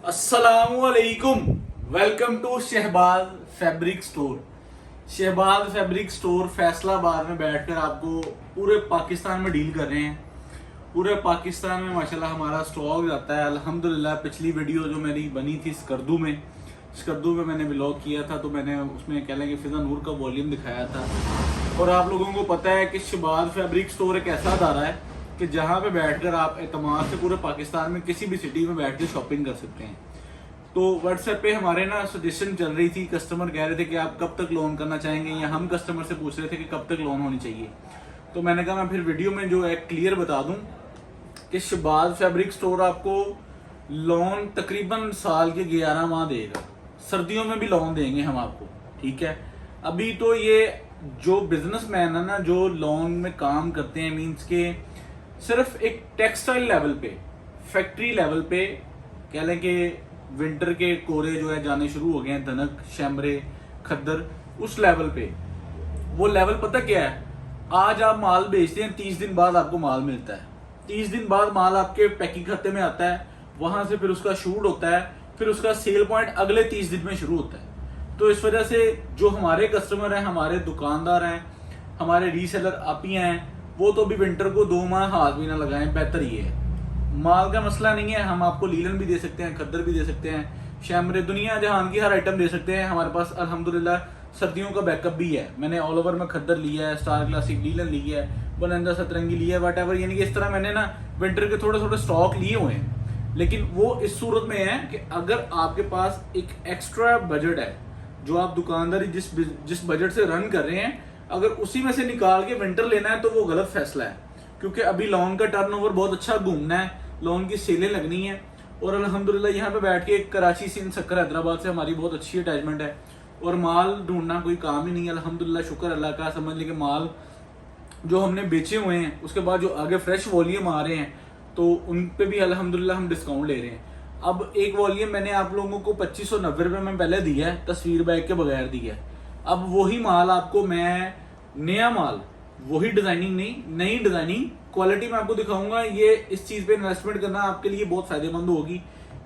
अस्सलामुअलैकुम। Welcome to Shahbaz fabric store. Shahbaz fabric store Faisalabad में बैठकर आपको पूरे पाकिस्तान में डील कर रहे हैं। पूरे पाकिस्तान में माशाल्लाह हमारा स्टॉक जाता है अल्हम्दुलिल्लाह। पिछली वीडियो जो मेरी बनी थी स्कर्दू में मैंने व्लॉग किया था, तो मैंने उसमें कह लें कि फिजा नूर का वॉल्यूम दिखाया था। और आप लोगों को पता है कि शहबाज फैब्रिक स्टोर एक ऐसा अदारा है कि जहाँ पे बैठकर आप एतमाद से पूरे पाकिस्तान में किसी भी सिटी में बैठ कर शॉपिंग कर सकते हैं। तो व्हाट्सएप पे हमारे ना सजेशन चल रही थी, कस्टमर कह रहे थे कि आप कब तक लोन करना चाहेंगे, या हम कस्टमर से पूछ रहे थे कि कब तक लोन होनी चाहिए। तो मैंने कहा मैं फिर वीडियो में जो है क्लियर बता दूं कि शहबाज फैब्रिक स्टोर आपको लोन तकरीबन साल के 11 माह देगा। सर्दियों में भी लोन देंगे हम आपको, ठीक है। अभी तो ये जो बिजनेसमैन है ना, जो लोन में काम करते हैं, मीन्स के सिर्फ एक टेक्सटाइल लेवल पे, फैक्ट्री लेवल पे कह लें कि विंटर के कोरे जो है जाने शुरू हो गए हैं, धनक, शैमरे, खद्दर, उस लेवल पे। वो लेवल पता क्या है, आज आप माल बेचते हैं, 30 दिन बाद आपको माल मिलता है। 30 दिन बाद माल आपके पैकिंग खाते में आता है, वहां से फिर उसका शूट होता है, फिर उसका सेल पॉइंट अगले 30 दिन में शुरू होता है। तो इस वजह से जो हमारे कस्टमर हैं, हमारे दुकानदार हैं, हमारे रीसेलर आपियां हैं, वो तो भी विंटर को 2 माह हाथ भी ना लगाएं, बेहतर ये है। माल का मसला नहीं है, हम आपको लीलन भी दे सकते हैं, खद्दर भी दे सकते हैं, शैमरे, दुनिया जहान की हर आइटम दे सकते हैं। हमारे पास अल्हम्दुलिल्लाह सर्दियों का बैकअप भी है। मैंने ऑल ओवर में खद्दर लिया है, स्टार क्लासिक लीलन ली है, बनंदा सतरंगी लिया है, वट एवर, यानी कि इस तरह मैंने ना विंटर के थोड़े थोड़े स्टॉक लिए हुए हैं। लेकिन वो इस सूरत में है कि अगर आपके पास एक एक्स्ट्रा बजट है, जो आप दुकानदारी जिस बजट से रन कर रहे हैं, अगर उसी में से निकाल के विंटर लेना है तो वो गलत फैसला है। क्योंकि अभी लोन का टर्नओवर बहुत अच्छा घूमना है, लोन की सेलें लगनी है। और अल्हम्दुलिल्लाह यहाँ पे बैठ के कराची, सिंध, सक्कर, हैदराबाद से हमारी बहुत अच्छी अटैचमेंट है। और माल ढूंढना कोई काम ही नहीं है, अल्हम्दुलिल्लाह, शुक्र अल्लाह का। समझ लें कि माल जो हमने बेचे हुए हैं, उसके बाद जो आगे फ्रेश वॉल्यूम आ रहे हैं, तो उन पे भी अल्हम्दुलिल्लाह हम डिस्काउंट ले रहे हैं। अब एक वॉल्यूम मैंने आप लोगों को 2590 रुपये में पहले दिया है, तस्वीर बैग के बगैर दिया है। अब वही माल आपको मैं, नया माल, वही डिजाइनिंग नहीं, नई डिजाइनिंग क्वालिटी में आपको दिखाऊंगा। ये इस चीज पे इन्वेस्टमेंट करना आपके लिए बहुत फायदेमंद होगी।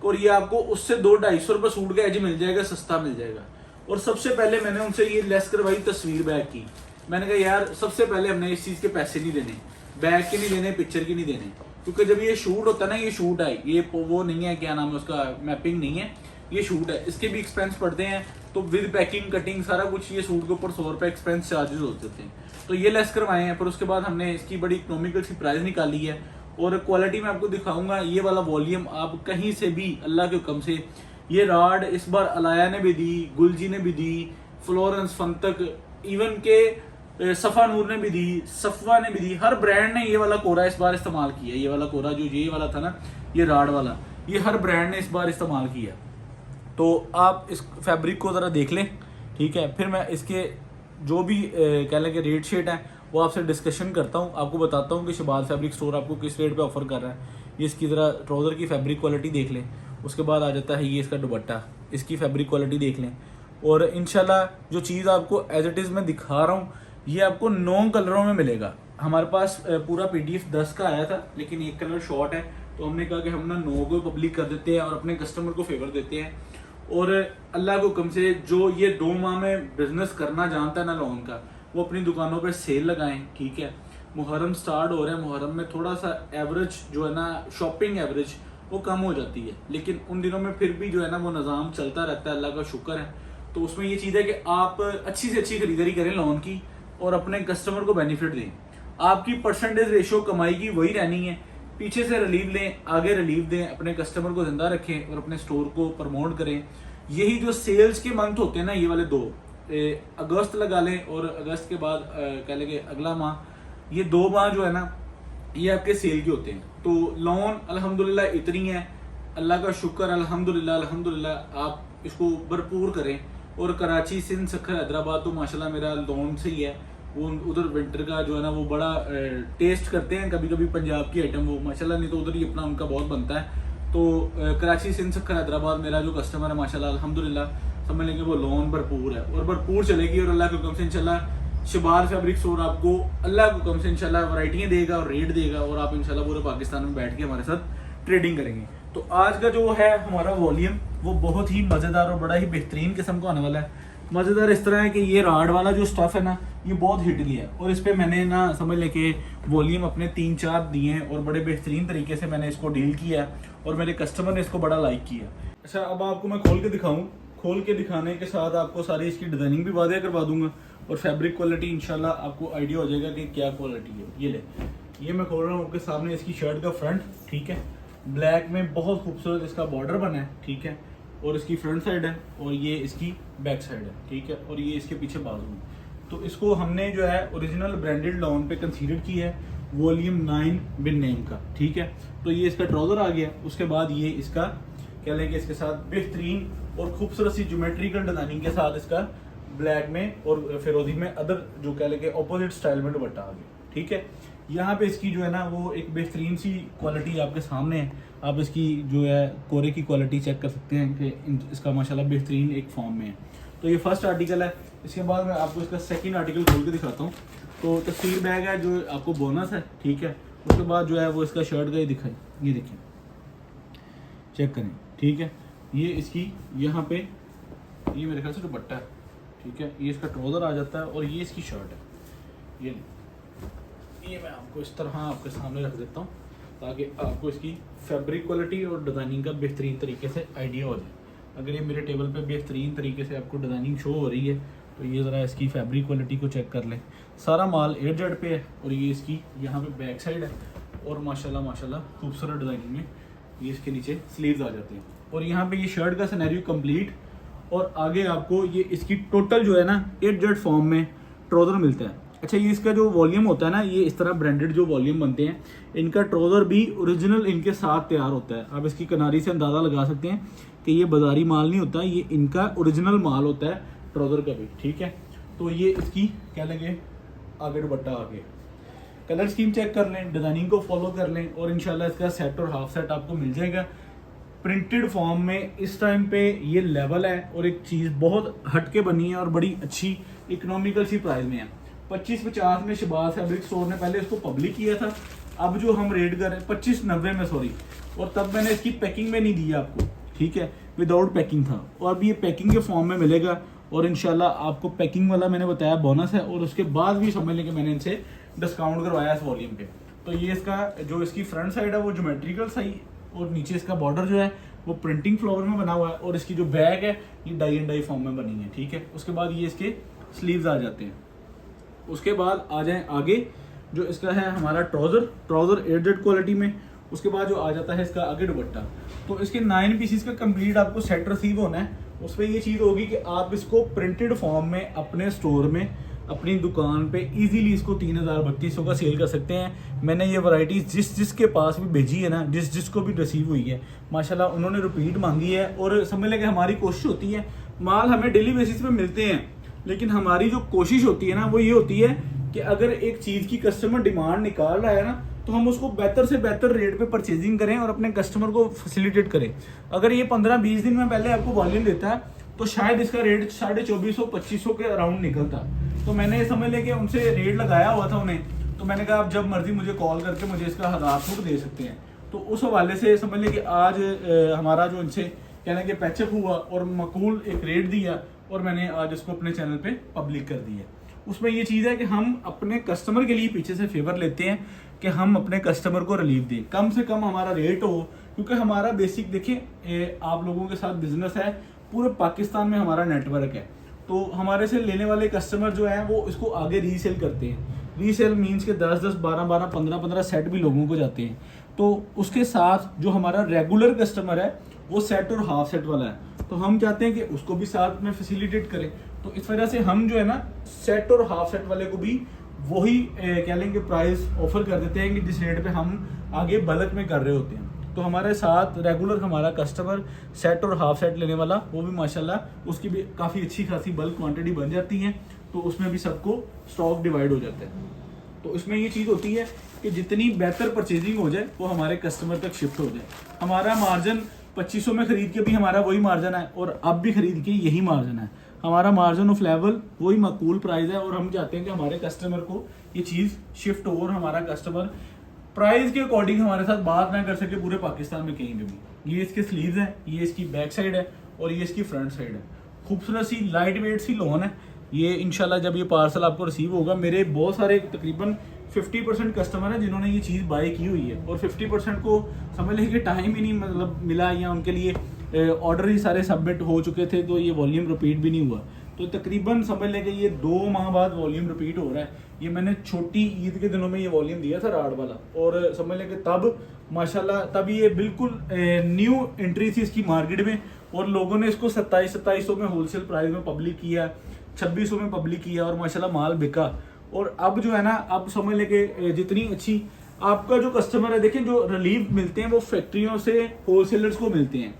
और ये आपको उससे 200-250 रुपये सूट का एज मिल जाएगा, सस्ता मिल जाएगा। और सबसे पहले मैंने उनसे ये लेस करवाई तस्वीर बैग की। मैंने कहा यार सबसे पहले हमने इस चीज के पैसे नहीं देने, बैग के नहीं देने, पिक्चर के नहीं देने। क्योंकि जब ये शूट होता है ना, ये शूट है, ये वो नहीं है, क्या नाम है उसका, मैपिंग नहीं है, ये शूट है, इसके भी एक्सपेंस पड़ते हैं। तो विद पैकिंग, कटिंग, सारा कुछ ये सूट के ऊपर 100 रुपये एक्सपेंस चार्जेस होते हैं। तो ये लेस करवाए हैं। फिर उसके बाद हमने इसकी बड़ी इकोनॉमिकल सी प्राइस निकाली है। और क्वालिटी में आपको दिखाऊंगा। ये वाला वॉल्यूम आप कहीं से भी अल्लाह के हुक्म से, ये राड इस बार अलाया ने भी दी, गुलजी ने भी दी, फ्लोरेंस, फंतक, इवन के सफा नूर ने भी दी, सफवा ने भी दी, हर ब्रांड ने ये वाला कोरा इस बार इस्तेमाल किया। ये वाला कोरा जो ये वाला था ना, ये राड वाला, ये हर ब्रांड ने इस बार इस्तेमाल किया। तो आप इस फैब्रिक को ज़रा देख लें, ठीक है। फिर मैं इसके जो भी कह लें कि रेट शेट है वो आपसे डिस्कशन करता हूँ, आपको बताता हूँ कि शहबाज फैब्रिक स्टोर आपको किस रेट पे ऑफर कर रहा है। ये इसकी ज़रा ट्राउज़र की फैब्रिक क्वालिटी देख लें। उसके बाद आ जाता है ये इसका दुपट्टा, इसकी फैब्रिक क्वालिटी देख लें। और इंशाल्लाह जो चीज़ आपको एज इट इज़ मैं दिखा रहा हूँ, ये आपको 9 कलरों में मिलेगा। हमारे पास पूरा PDF 10 का आया था, लेकिन एक कलर शॉर्ट है, तो हमने कहा कि हम ना 9 को पब्लिक कर देते हैं और अपने कस्टमर को फेवर देते हैं। और अल्लाह को हुक्म से जो ये 2 माह में बिजनेस करना जानता है ना लोन का, वो अपनी दुकानों पर सेल लगाएं, ठीक है। मुहर्रम स्टार्ट हो रहा है, मुहर्रम में थोड़ा सा एवरेज जो है ना, शॉपिंग एवरेज वो कम हो जाती है, लेकिन उन दिनों में फिर भी जो है ना वो निज़ाम चलता रहता है, अल्लाह का शुक्र है। तो उसमें ये चीज़ है कि आप अच्छी से अच्छी खरीदारी करें लोन की और अपने कस्टमर को बेनिफिट दें। आपकी परसेंटेज रेशो कमाई की वही रहनी है। पीछे से रिलीव लें, आगे रिलीव दें, अपने कस्टमर को जिंदा रखें और अपने स्टोर को प्रमोट करें। यही जो सेल्स के मंथ होते हैं ना, ये वाले 2 अगस्त लगा लें, और अगस्त के बाद कह लें कि अगला माह, ये 2 माह जो है ना, ये आपके सेल के होते हैं। तो लोन अल्हम्दुलिल्लाह इतनी है, अल्लाह का शुक्र, अल्हम्दुलिल्लाह अल्हम्दुलिल्लाह। आप इसको भरपूर करें। और कराची, सिंध, सक्खर, हैदराबाद तो माशाल्लाह मेरा लोन से ही है। वो उधर विंटर का जो है ना वो बड़ा टेस्ट करते हैं, कभी कभी पंजाब की आइटम वो माशाल्लाह, नहीं तो उधर ही अपना उनका बहुत बनता है। तो कराची, सिंध, सक्खर, हैदराबाद मेरा जो कस्टमर है माशाल्लाह अल्हम्दुलिल्लाह, समझ लेंगे वो लोन भरपूर है और भरपूर चलेगी। और अल्लाह के हुक्म से इंशाल्लाह शहबाज फैब्रिक स्टोर आपको अल्लाह के हुक्म से इंशाल्लाह वैरायटियाँ देगा और रेट देगा, और आप इंशाल्लाह पूरे पाकिस्तान में बैठ के हमारे साथ ट्रेडिंग करेंगे। तो आज का जो है हमारा वॉल्यूम वो बहुत ही मज़ेदार और बड़ा ही बेहतरीन किस्म का होने वाला है। मज़ेदार इस तरह है कि ये राड वाला जो स्टफ़ है ना, ये बहुत हिटली है और इस पर मैंने ना समझ लें कि वॉल्यूम अपने 3-4 दिए हैं और बड़े बेहतरीन तरीके से मैंने इसको डील किया है और मेरे कस्टमर ने इसको बड़ा लाइक किया। अच्छा, अब आपको मैं खोल के दिखाऊँ। खोल के दिखाने के साथ आपको सारी इसकी डिज़ाइनिंग भी वादे करवा दूंगा और फैब्रिक क्वालिटी इंशाल्लाह आपको आइडिया हो जाएगा कि क्या क्वालिटी है। ये ले, ये मैं खोल रहा हूँ आपके सामने इसकी शर्ट का फ्रंट, ठीक है। ब्लैक में बहुत खूबसूरत इसका बॉर्डर बना है, ठीक है। और इसकी फ्रंट साइड है और ये इसकी बैक साइड है, ठीक है। और ये इसके पीछे बाजू है। तो इसको हमने जो है ओरिजिनल ब्रांडेड लॉन पे कंसीडर किया है, वॉल्यूम 9 बिन नेम का, ठीक है। तो ये इसका ट्राउजर आ गया। उसके बाद ये इसका कह लें कि इसके साथ बेहतरीन और खूबसूरत सी ज्योमेट्रिकल डिजाइनिंग के साथ इसका ब्लैक में और फिरोजी में अदर जो कह लें कि ऑपोजिट स्टाइल में दुपट्टा आ गया, ठीक है। यहाँ पे इसकी जो है ना वो एक बेहतरीन सी क्वालिटी आपके सामने है। आप इसकी जो है कोरे की क्वालिटी चेक कर सकते हैं कि इसका माशाल्लाह बेहतरीन एक फॉर्म में है। तो ये फर्स्ट आर्टिकल है। इसके बाद मैं आपको इसका सेकंड आर्टिकल खोल के दिखाता हूँ। तो तस्वीर बैग है जो आपको बोनस है, ठीक है। उसके बाद जो है वो इसका शर्ट का ही दिखाई, ये देखिए, चेक करें, ठीक है। ये इसकी यहाँ पे ये मेरे ख्याल से दुपट्टा है, ठीक है। ये इसका ट्राउजर आ जाता है और ये इसकी शर्ट है। ये मैं आपको इस तरह आपके सामने रख देता हूँ ताकि आपको इसकी फैब्रिक क्वालिटी और डिज़ाइनिंग का बेहतरीन तरीके से आइडिया हो जाए। अगर ये मेरे टेबल पे बेहतरीन तरीके से आपको डिज़ाइनिंग शो हो रही है तो ये ज़रा इसकी फैब्रिक क्वालिटी को चेक कर लें। सारा माल एयर जेड पे है और ये इसकी यहाँ पे बैक साइड है और माशाल्लाह खूबसूरत डिज़ाइनिंग में ये इसके नीचे स्लीव्स आ जाते हैं। और यहाँ पे ये शर्ट का सिनेरियो कंप्लीट और आगे आपको ये इसकी टोटल जो है ना एयर जेड फॉर्म में ट्राउजर मिलता है। अच्छा, ये इसका जो वॉल्यूम होता है ना, ये इस तरह ब्रांडेड जो वॉल्यूम बनते हैं, इनका ट्राउजर भी ओरिजिनल इनके साथ तैयार होता है। आप इसकी किनारी से अंदाज़ा लगा सकते हैं कि ये बाजारी माल नहीं होता, ये इनका ओरिजिनल माल होता है ट्राउजर का भी, ठीक है। तो ये इसकी क्या लगे आगे दुपट्टा आगे, कलर स्कीम चेक कर लें, डिज़ाइनिंग को फॉलो कर लें और इंशाल्लाह इसका सेट और हाफ सेट आपको मिल जाएगा प्रिंटेड फॉर्म में। इस टाइम पे ये लेवल है और एक चीज़ बहुत हटके बनी है और बड़ी अच्छी इकोनॉमिकल सी प्राइस में है। 2550 में शहबाज फैब्रिक स्टोर ने पहले इसको पब्लिक किया था। अब जो हम रेट कर रहे हैं 2590 में, सॉरी, और तब मैंने इसकी पैकिंग में नहीं दी आपको, ठीक है, विदाउट पैकिंग था। और अब ये पैकिंग के फॉर्म में मिलेगा और इंशाल्लाह आपको पैकिंग वाला मैंने बताया बोनस है और उसके बाद भी समझ लें कि मैंने इनसे डिस्काउंट करवाया इस वॉल्यूम पे। तो ये इसका जो इसकी फ्रंट साइड है वो ज्योमेट्रिकल सही और नीचे इसका बॉर्डर जो है वो प्रिंटिंग फ्लावर में बना हुआ है और इसकी जो बैग है ये डाई एंड डाई फॉर्म में बनी है, ठीक है। उसके बाद ये इसके स्लीव्स आ जाते हैं। उसके बाद आ जाए आगे जो इसका है हमारा ट्राउजर एयर जेड क्वालिटी में। उसके बाद जो आ जाता है इसका आगे दुपट्टा। तो इसके 9 पीसीस का कंप्लीट आपको सेट रिसीव होना है। उस पर ये चीज़ होगी कि आप इसको प्रिंटेड फॉर्म में अपने स्टोर में अपनी दुकान पे इजीली इसको 3000-3200 का सेल कर सकते हैं। मैंने ये वैरायटीज जिसके पास भी भेजी है ना, जिसको भी रिसीव हुई है, माशाल्लाह उन्होंने रिपीट मांगी है। और समझ लें कि हमारी कोशिश होती है, माल हमें डेली बेसिस पे मिलते हैं, लेकिन हमारी जो कोशिश होती है ना वो ये होती है कि अगर एक चीज़ की कस्टमर डिमांड निकाल रहा है ना तो हम उसको बेहतर से बेहतर रेट पे परचेजिंग करें और अपने कस्टमर को फैसिलिटेट करें। अगर ये 15-20 दिन में पहले आपको वॉल्यूम देता है तो शायद इसका रेट 2400-2500 के अराउंड निकलता। तो मैंने ये समझ लें कि उनसे रेट लगाया हुआ था उन्हें, तो मैंने कहा आप जब मर्जी मुझे कॉल करके मुझे इसका 1000 छूट दे सकते हैं। तो उस हवाले से समझ लें कि आज हमारा जो इनसे कहने के पैचअप हुआ और मकूल एक रेट दिया और मैंने आज इसको अपने चैनल पे पब्लिक कर दी है। उसमें ये चीज़ है कि हम अपने कस्टमर के लिए पीछे से फेवर लेते हैं कि हम अपने कस्टमर को रिलीफ दें, कम से कम हमारा रेट हो, क्योंकि हमारा बेसिक देखिए आप लोगों के साथ बिजनेस है, पूरे पाकिस्तान में हमारा नेटवर्क है। तो हमारे से लेने वाले कस्टमर जो हैं वो इसको आगे रीसेल करते हैं। रीसेल मीन्स के 10-10, 12-12, 15-15 सेट भी लोगों को जाते हैं। तो उसके साथ जो हमारा रेगुलर कस्टमर है वो सेट और हाफ सेट वाला है, तो हम चाहते हैं कि उसको भी साथ में फैसिलिटेट करें। तो इस वजह से हम जो है ना सेट और हाफ सेट वाले को भी वही कह लेंगे प्राइस ऑफर कर देते हैं कि जिस रेट पे हम आगे बल्क में कर रहे होते हैं। तो हमारे साथ रेगुलर हमारा कस्टमर सेट और हाफ सेट लेने वाला वो भी माशाल्लाह उसकी भी काफ़ी अच्छी खासी बल्क क्वांटिटी बन जाती है, तो उसमें भी सबको स्टॉक डिवाइड हो जाता है। तो इसमें ये चीज़ होती है कि जितनी बेहतर परचेजिंग हो जाए वो हमारे कस्टमर तक शिफ्ट हो जाए। हमारा मार्जिन 2500 में खरीद के भी हमारा वही मार्जिन है और अब भी खरीद के यही मार्जिन है। हमारा मार्जिन ऑफ लेवल वही मकबूल प्राइस है और हम चाहते हैं कि हमारे कस्टमर को ये चीज़ शिफ्ट हो और हमारा कस्टमर प्राइस के अकॉर्डिंग हमारे साथ बात ना कर सके पूरे पाकिस्तान में कहीं पे भी। ये इसके स्लीव्स हैं, ये इसकी बैक साइड है और ये इसकी फ्रंट साइड है। खूबसूरत सी लाइट वेट सी लोन है ये। इंशाल्लाह जब ये पार्सल आपको रिसीव होगा, मेरे बहुत सारे तकरीबन 50% कस्टमर हैं जिन्होंने ये चीज़ बाय की हुई है और 50% को समझ लें कि टाइम ही नहीं मतलब मिला, या उनके लिए ऑर्डर ही सारे सबमिट हो चुके थे, तो ये वॉल्यूम रिपीट भी नहीं हुआ। तो तकरीबन समझ लें कि ये 2 माह बाद वॉल्यूम रिपीट हो रहा है। ये मैंने छोटी ईद के दिनों में ये वॉल्यूम दिया था राड वाला, और समझ लें कि तब माशाल्लाह तब ये बिल्कुल न्यू एंट्री थी इसकी मार्केट में, और लोगों ने इसको 2700 में होलसेल प्राइस में पब्लिक किया, 2600 में पब्लिक किया और माशाल्लाह माल बिका। और अब जो है ना, अब समझ लें कि जितनी अच्छी आपका जो कस्टमर है, देखें जो रिलीफ मिलते हैं वो फैक्ट्रियों से होलसेलर्स को मिलते हैं,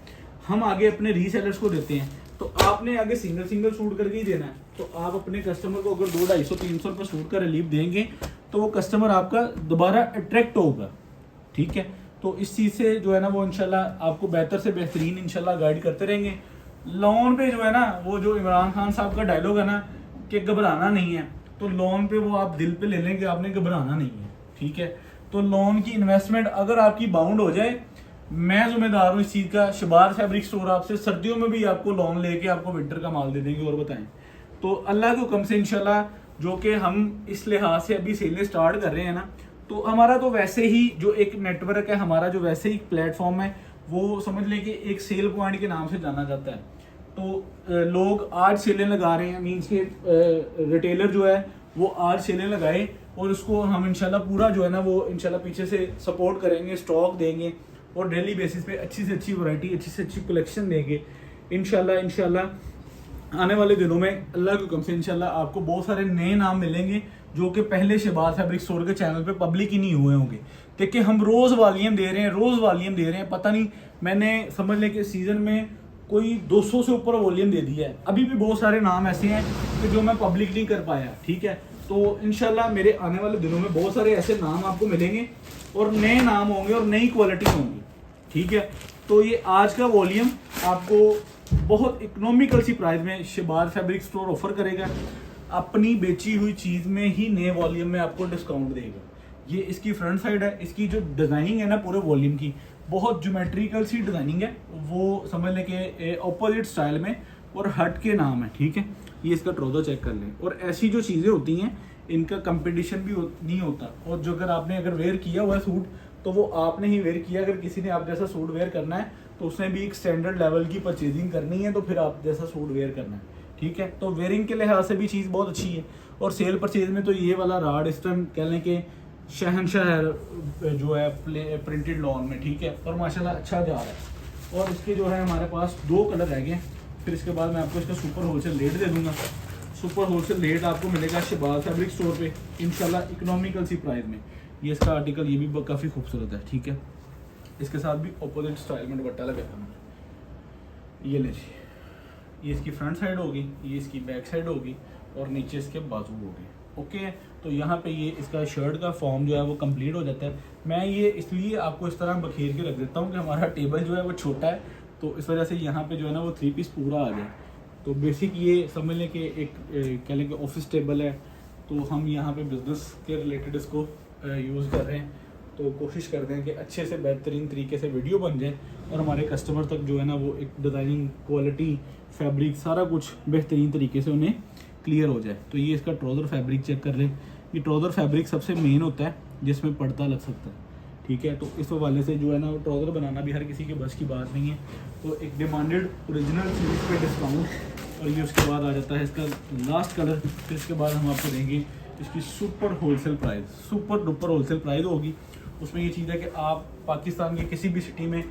हम आगे अपने रीसेलर्स को देते हैं। तो आपने आगे सिंगल सूट करके ही देना है। तो आप अपने कस्टमर को अगर 200-250-300 रुपये सूट का रिलीफ देंगे तो वो कस्टमर आपका दोबारा अट्रैक्ट होगा, ठीक है। तो इस चीज़ से जो है ना वो इंशाल्लाह आपको बेहतर से बेहतरीन इंशाल्लाह गाइड करते रहेंगे। लोन पे जो है ना, वो जो इमरान खान साहब का डायलॉग है ना कि घबराना नहीं है, तो लोन पे वो आप दिल पे ले लें कि आपने घबराना नहीं है, ठीक है। तो लोन की इन्वेस्टमेंट अगर आपकी बाउंड हो जाए, मैं जिम्मेदार हूँ इस चीज़ का। शहबाज फैब्रिक स्टोर आपसे सर्दियों में भी आपको लोन लेके आपको विंटर का माल दे देंगे। और बताएं तो अल्लाह के हुक्म से इंशाल्लाह, जो कि हम इस लिहाज से अभी सेलें स्टार्ट कर रहे हैं ना, तो हमारा तो वैसे ही जो एक नेटवर्क है हमारा, जो वैसे ही प्लेटफॉर्म है, वो समझ लें कि एक सेल पॉइंट के नाम से जाना जाता है। तो लोग आज सेलें लगा रहे हैं, मीन्स के रिटेलर जो है वो आज सेलें लगाए, और उसको हम इंशाल्लाह पूरा जो है ना वो इंशाल्लाह पीछे से सपोर्ट करेंगे, स्टॉक देंगे और डेली बेसिस पे अच्छी से अच्छी वैरायटी, अच्छी से अच्छी कलेक्शन देंगे इंशाल्लाह। आने वाले दिनों में अल्लाह के हुक्म से इंशाल्लाह आपको बहुत सारे नए नाम मिलेंगे जो कि पहले शहबाज फैब्रिक स्टोर के चैनल पे पब्लिक ही नहीं हुए होंगे। देखिए हम रोज़ वॉल्यूम दे रहे हैं, पता नहीं मैंने समझ लें कि सीज़न में कोई 200 से ऊपर वॉल्यूम दे दिया है। अभी भी बहुत सारे नाम ऐसे हैं कि जो मैं पब्लिक नहीं कर पाया, ठीक है। तो इंशाल्लाह मेरे आने वाले दिनों में बहुत सारे ऐसे नाम आपको मिलेंगे और नए नाम होंगे और नई क्वालिटी होंगी, ठीक है। तो ये आज का वॉल्यूम आपको बहुत इकोनॉमिकल सी प्राइस में शहबाज फैब्रिक स्टोर ऑफर करेगा। अपनी बेची हुई चीज़ में ही नए वॉल्यूम में आपको डिस्काउंट देगा। ये इसकी फ्रंट साइड है, इसकी जो डिज़ाइनिंग है ना पूरे वॉल्यूम की, बहुत ज्योमेट्रिकल सी डिज़ाइनिंग है, वो समझ लें कि ऑपोजिट स्टाइल में और हट के नाम है, ठीक है। ये इसका ट्राउज़र चेक कर लें। और ऐसी जो चीज़ें होती हैं इनका कंपटीशन भी नहीं होता, और जो अगर वेयर किया हुआ है सूट तो वो आपने ही वेयर किया। अगर किसी ने आप जैसा सूट वेयर करना है तो उसने भी एक स्टैंडर्ड लेवल की परचेजिंग करनी है, तो फिर आप जैसा सूट वेयर करना है, ठीक है। तो वेयरिंग के लिहाज से भी चीज़ बहुत अच्छी है। और सेल परचेज में तो ये वाला राड इस टाइम कह लें कि शहनशाह है जो है प्रिंटेड लॉन में, ठीक है। और माशाल्लाह अच्छा जा रहा है। और इसके जो है हमारे पास 2 कलर रह गए, फिर इसके बाद मैं आपको इसका सुपर होलसेल रेट दे दूंगा। सुपर होलसेल रेट आपको मिलेगा शहबाज फैब्रिक स्टोर पे इंशाल्लाह इकोनॉमिकल सी प्राइस में। ये इसका आर्टिकल ये भी काफ़ी खूबसूरत है, ठीक है। इसके साथ भी अपोजिट स्टाइल में दुपट्टा लगा था मैंने। ये ले जी, ये इसकी फ्रंट साइड होगी, ये इसकी बैक साइड होगी और नीचे इसके बाजू होगी, ओके। तो यहाँ पे ये इसका शर्ट का फॉर्म जो है वो कंप्लीट हो जाता है। मैं ये इसलिए आपको इस तरह बखेर के रख देता हूँ कि हमारा टेबल जो है वो छोटा है, तो इस वजह से यहाँ पे जो है ना वो 3 पीस पूरा आ जाए। तो बेसिक ये समझ लें कि एक कह लें कि ऑफिस टेबल है, तो हम यहाँ पे बिजनेस के रिलेटेड इसको यूज़ कर रहे हैं। तो कोशिश करते हैं कि अच्छे से बेहतरीन तरीके से वीडियो बन जाए और हमारे कस्टमर तक जो है ना वो एक डिज़ाइनिंग, क्वालिटी, फैब्रिक सारा कुछ बेहतरीन तरीके से उन्हें क्लियर हो जाए। तो ये इसका ट्राउज़र फैब्रिक चेक कर लें। ये ट्राउज़र फैब्रिक सबसे मेन होता है जिसमें पर्दा लग सकता है, ठीक है। तो इस हवाले से जो है ना ट्राउज़र बनाना भी हर किसी के बस की बात नहीं है। तो एक डिमांडेड ओरिजिनल सीरीज पे डिस्काउंट, और ये उसके बाद आ जाता है इसका लास्ट कलर। फिर इसके बाद हम आपको देंगे इसकी super wholesale price, super duper wholesale price होगी। उसमें ये चीज़ है कि आप पाकिस्तान के किसी भी सिटी में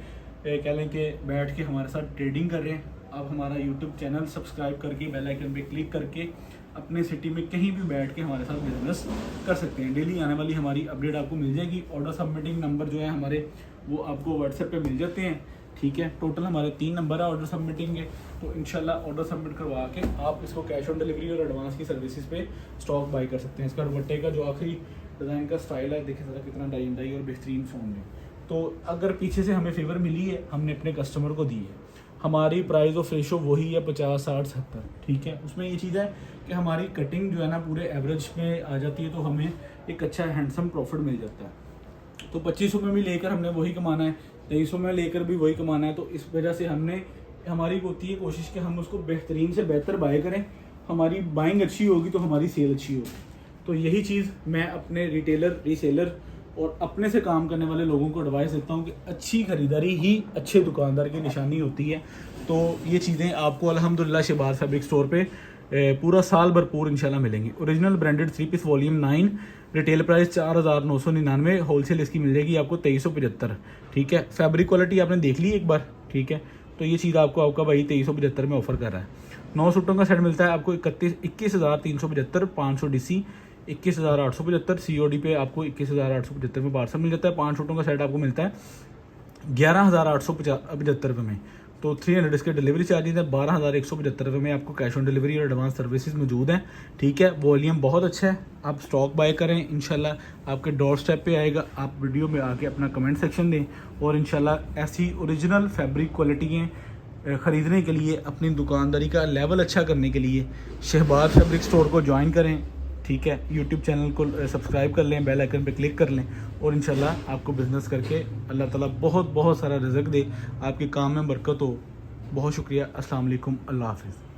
कह लें कि बैठ के हमारे साथ ट्रेडिंग कर रहे हैं, आप हमारा यूट्यूब चैनल सब्सक्राइब करके बेल आइकन पे क्लिक करके अपने सिटी में कहीं भी बैठ के हमारे साथ बिजनेस कर सकते हैं। डेली आने वाली हमारी अपडेट आपको मिल जाएगी। ऑर्डर सबमिटिंग नंबर जो है हमारे वो आपको व्हाट्सएप पे मिल जाते हैं, ठीक है। टोटल हमारे 3 नंबर है ऑर्डर सबमिटिंग के। तो इंशाल्लाह ऑर्डर सबमिट करवा के आप इसको कैश ऑन डिलीवरी और एडवांस की सर्विसेज पे स्टॉक बाई कर सकते हैं। इसका दुपट्टे का जो आखिरी डिज़ाइन का स्टाइल है, देखिए ज़रा कितना डाई एंड डाई और बेहतरीन फॉर्म में। तो अगर पीछे से हमें फेवर मिली है, हमने अपने कस्टमर को दी है। हमारी प्राइस ऑफ रेशो वही है 50, 60, 70, ठीक है। उसमें ये चीज़ है कि हमारी कटिंग जो है ना पूरे एवरेज में आ जाती है, तो हमें एक अच्छा हैंडसम प्रॉफिट मिल जाता है। तो 2500 में भी लेकर हमने वही कमाना है 2300 में लेकर भी वही कमाना है। तो इस वजह से हमारी होती है कोशिश कि हम उसको बेहतरीन से बेहतर बाय करें। हमारी बाइंग अच्छी होगी तो हमारी सेल अच्छी होगी। तो यही चीज़ मैं अपने रिटेलर, रीसेलर और अपने से काम करने वाले लोगों को एडवाइस देता हूँ कि अच्छी ख़रीदारी ही अच्छे दुकानदार की निशानी होती है। तो ये चीज़ें आपको अल्हम्दुलिल्लाह शहबाज फैब्रिक स्टोर पे पूरा साल भरपूर इंशाल्लाह मिलेंगी। Original branded 3 piece volume 9, retail price 4999, wholesale इसकी मिल जाएगी आपको 2375। ठीक है, फैब्रिक क्वालिटी आपने देख ली एक बार। ठीक है, तो ये चीज़ आपको आपका भाई 2375 में ऑफर कर रहा है। 9 सूटों का सेट मिलता है आपको 21,375, 500 DC 21,875, COD पे आपको 21,875 में पार्सल मिल जाता है। 5 सूटों का सेट आपको मिलता है 11,875 रुपये में। तो 300 इसके डिलीवरी चार्जेस है। 12,175 रुपये में आपको कैश ऑन डिलीवरी और एडवांस सर्विसेज मौजूद हैं। ठीक है, वॉल्यूम बहुत अच्छा है, आप स्टॉक बाय करें, इंशाल्लाह आपके डोर स्टेप पे आएगा। आप वीडियो में आके अपना कमेंट सेक्शन दें और इंशाल्लाह ऐसी ओरिजिनल फैब्रिक क्वालिटी ख़रीदने के लिए, अपनी दुकानदारी का लेवल अच्छा करने के लिए शहबाज फैब्रिक स्टोर को ज्वाइन करें। ठीक है, यूट्यूब चैनल को सब्सक्राइब कर लें, बेल आइकन पे क्लिक कर लें और इंशाल्लाह आपको बिज़नेस करके अल्लाह ताला बहुत बहुत सारा रिज़्क दे, आपके काम में बरकत हो। बहुत शुक्रिया। अस्सलाम वालेकुम, अल्लाह हाफ़िज़।